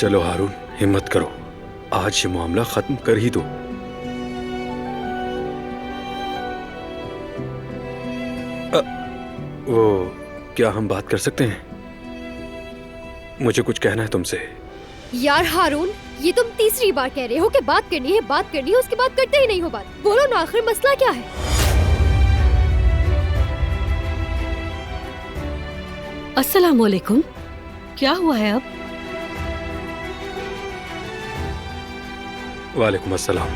चलो हारून, हिम्मत करो, आज ये मामला खत्म कर ही दो। वो क्या हम बात कर सकते हैं? मुझे कुछ कहना है तुमसे। यार हारून, ये तुम तीसरी बार कह रहे हो कि बात करनी है, उसके बाद करते ही नहीं हो बात। बोलो ना, आखिर मसला क्या है? अस्सलामुअलैकुम। क्या हुआ है अब? वालेकुम अस्सलाम।